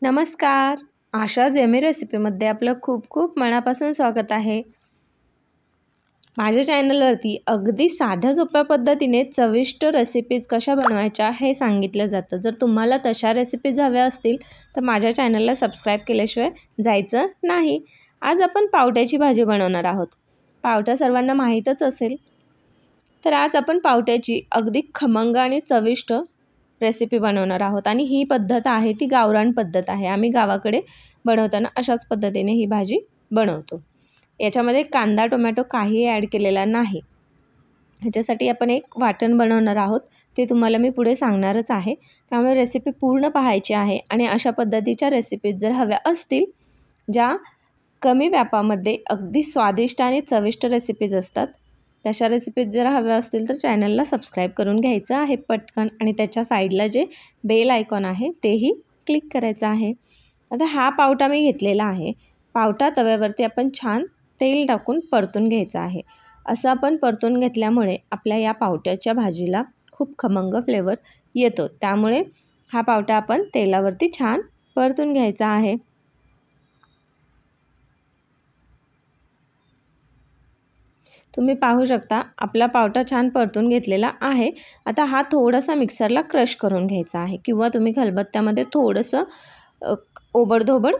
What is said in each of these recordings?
नमस्कार. आशाज यम्मी रेसिपीमध्ये आपलं खूप खूप मनापासून स्वागत आहे. माझ्या चॅनलवरती अगदी साध्या सोप्या पद्धतीने चविष्ट रेसिपीज कशा बनवायच्या हे सांगितलं जातं. जर तुम्हाला तशा रेसिपीज हव्या असतील तर माझ्या चॅनलला सबस्क्राईब केल्याशिवाय जायचं नाही. आज आपण पावट्याची भाजी बनवणार आहोत. पावटा सर्वांना माहीतच असेल. तर आज आपण पावट्याची अगदी खमंग आणि चविष्ट रेसिपी बनवणार आहोत आणि ही पद्धत आहे ती गावरान पद्धत आहे. आम्ही गावाकडे बनवताना अशाच पद्धतीने ही भाजी बनवतो. याच्यामध्ये कांदा टोमॅटो काही ॲड केलेला नाही. ह्याच्यासाठी आपण एक वाटण बनवणार आहोत, ते तुम्हाला मी पुढे सांगणारच आहे. त्यामुळे रेसिपी पूर्ण पाहायची आहे आणि अशा पद्धतीच्या रेसिपीज जर हव्या असतील ज्या कमी व्यापामध्ये अगदी स्वादिष्ट आणि चविष्ट रेसिपीज असतात, तशा रेसिपीज जर हव्या असतील तर चॅनलला सबस्क्राईब करून घ्यायचं आहे पटकन आणि त्याच्या साईडला जे बेल आयकॉन आहे तेही क्लिक करायचं आहे. आता हा पावटा मी घेतलेला आहे. पावटा तव्यावरती आपण छान तेल टाकून परतून घ्यायचा आहे. असं आपण परतून घेतल्यामुळे आपल्या या पावट्याच्या भाजीला खूप खमंग फ्लेवर येतो. त्यामुळे हा पावटा आपण तेलावरती छान परतून घ्यायचा आहे. तुम्ही पाहू शकता आपला पावटा छान परतून घेतलेला आहे. आता हा थोडासा मिक्सरला क्रश करून घ्यायचा आहे किंवा तुम्ही खलबत्त्यामध्ये थोडंसं ओबडधोबड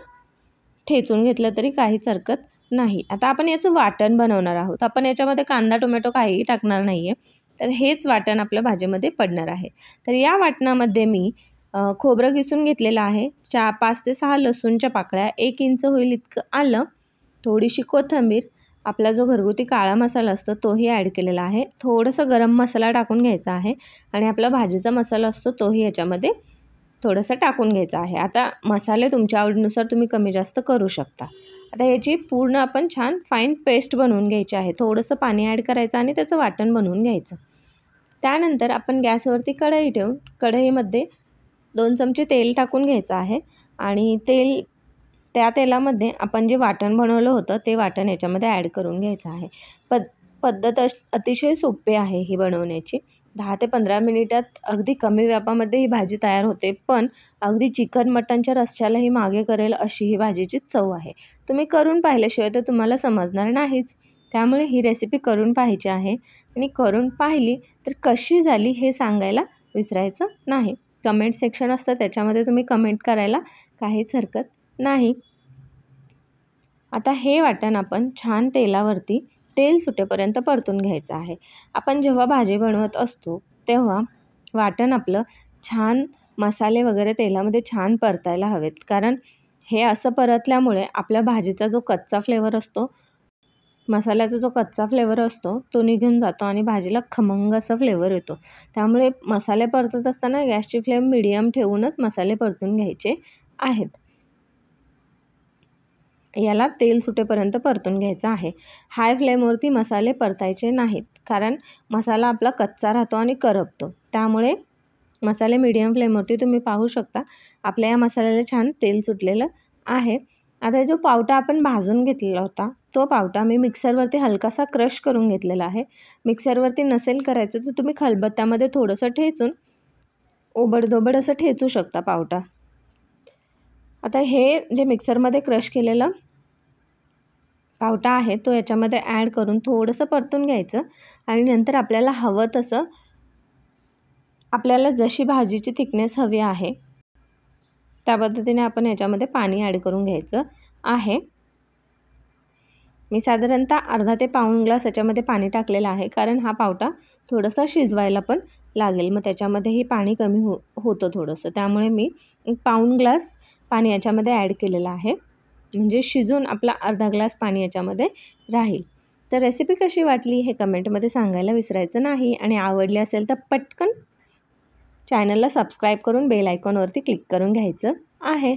ठेचून घेतलं तरी काहीच हरकत नाही. आता आपण याचं वाटण बनवणार आहोत. आपण याच्यामध्ये कांदा टोमॅटो काहीही टाकणार नाही आहे. तर हेच वाटण आपल्या भाजीमध्ये पडणार आहे. तर या वाटणामध्ये मी खोबरं किसून घेतलेलं आहे, 5 ते 6 लसूणच्या पाकळ्या, 1 इंच होईल इतकं आलं, थोडीशी कोथिंबीर, आपला जो घरगुती काळा मसाला असतो तोही ॲड केलेला आहे, थोडंसं गरम मसाला टाकून घ्यायचा आहे आणि आपला भाजीचा मसाला असतो तोही याच्यामध्ये थोडंसं टाकून घ्यायचं आहे. आता मसाले तुमच्या आवडीनुसार तुम्ही कमी जास्त करू शकता. आता याची पूर्ण आपण छान फाईन पेस्ट बनवून घ्यायची आहे. थोडंसं पाणी ॲड करायचं आणि त्याचं वाटण बनवून घ्यायचं. त्यानंतर आपण गॅसवरती कढई ठेवून कढईमध्ये 2 चमचे तेल टाकून घ्यायचं आहे आणि त्या तेलामध्ये आपण जे वाटण बनवलं होतं ते वाटण याच्यामध्ये ॲड करून घ्यायचं आहे. पद्धत अतिशय सोपी आहे ही बनवण्याची. 10 ते 15 मिनिटात अगदी कमी व्यापामध्ये ही भाजी तयार होते, पण अगदी चिकन मटणच्या रस्स्यालाही मागे करेल अशी ही भाजीची चव आहे. तुम्ही करून पाहिल्याशिवाय तर तुम्हाला समजणार नाहीच. त्यामुळे ही रेसिपी करून पाहायची आहे आणि करून पाहिली तर कशी झाली हे सांगायला विसरायचं नाही. कमेंट सेक्शन असतं त्याच्यामध्ये तुम्ही कमेंट करायला काहीच हरकत नाही. आता हे वाटण आपण छान तेलावरती तेल सुटेपर्यंत परतून घ्यायचं आहे. आपण जेव्हा भाजी बनवत असतो तेव्हा वाटण आपलं छान मसाले वगैरे तेलामध्ये छान परतायला हवेत, कारण हे असं परतल्यामुळे आपल्या भाजीचा जो कच्चा फ्लेवर असतो, मसाल्याचा जो कच्चा फ्लेवर असतो तो निघून जातो आणि भाजीला खमंग असा फ्लेवर येतो. त्यामुळे मसाले परतत असताना गॅसची फ्लेम मीडियम ठेवूनच मसाले परतून घ्यायचे आहेत. याला तेल सुटेपर्यंत परतून घ्यायचं आहे. हाय फ्लेमवरती मसाले परतायचे नाहीत, कारण मसाला आपला कच्चा राहतो आणि करपतो. त्यामुळे मसाले मीडियम फ्लेमवरती तुम्ही पाहू शकता आपल्या या मसाल्याला छान तेल सुटलेलं आहे. आता जो पावटा आपण भाजून घेतलेला होता तो पावटा मी मिक्सरवरती हलकासा क्रश करून घेतलेला आहे. मिक्सरवरती नसेल करायचं तर तुम्ही खलबत्त्यामध्ये थोडंसं ठेचून ओबडधोबड असं ठेचू शकता पावटा. आता हे जे मिक्सरमध्ये क्रश केलेलं पावटा आहे तो याच्यामध्ये ॲड करून थोडंसं परतून घ्यायचं आणि नंतर आपल्याला हवं तसं, आपल्याला जशी भाजीची थिकनेस हवी आहे त्या पद्धतीने आपण याच्यामध्ये पाणी ॲड करून घ्यायचं आहे. मी साधारणतः अर्धा ते पाऊण ग्लास याच्यामध्ये पाणी टाकलेलं आहे, कारण हा पावटा थोडासा शिजवायला पण लागेल, मग त्याच्यामध्येही पाणी कमी होतं थोडंसं. त्यामुळे मी 1 पाऊण ग्लास पाणी याच्यामध्ये ॲड केलेलं आहे, म्हणजे शिजून आपला अर्धा ग्लास पाणी याच्यामध्ये राहील. तर रेसिपी कशी वाटली हे कमेंटमध्ये सांगायला विसरायचं नाही आणि आवडली असेल तर पटकन चॅनलला सबस्क्राईब करून बेल आयकॉनवरती क्लिक करून घ्यायचं आहे.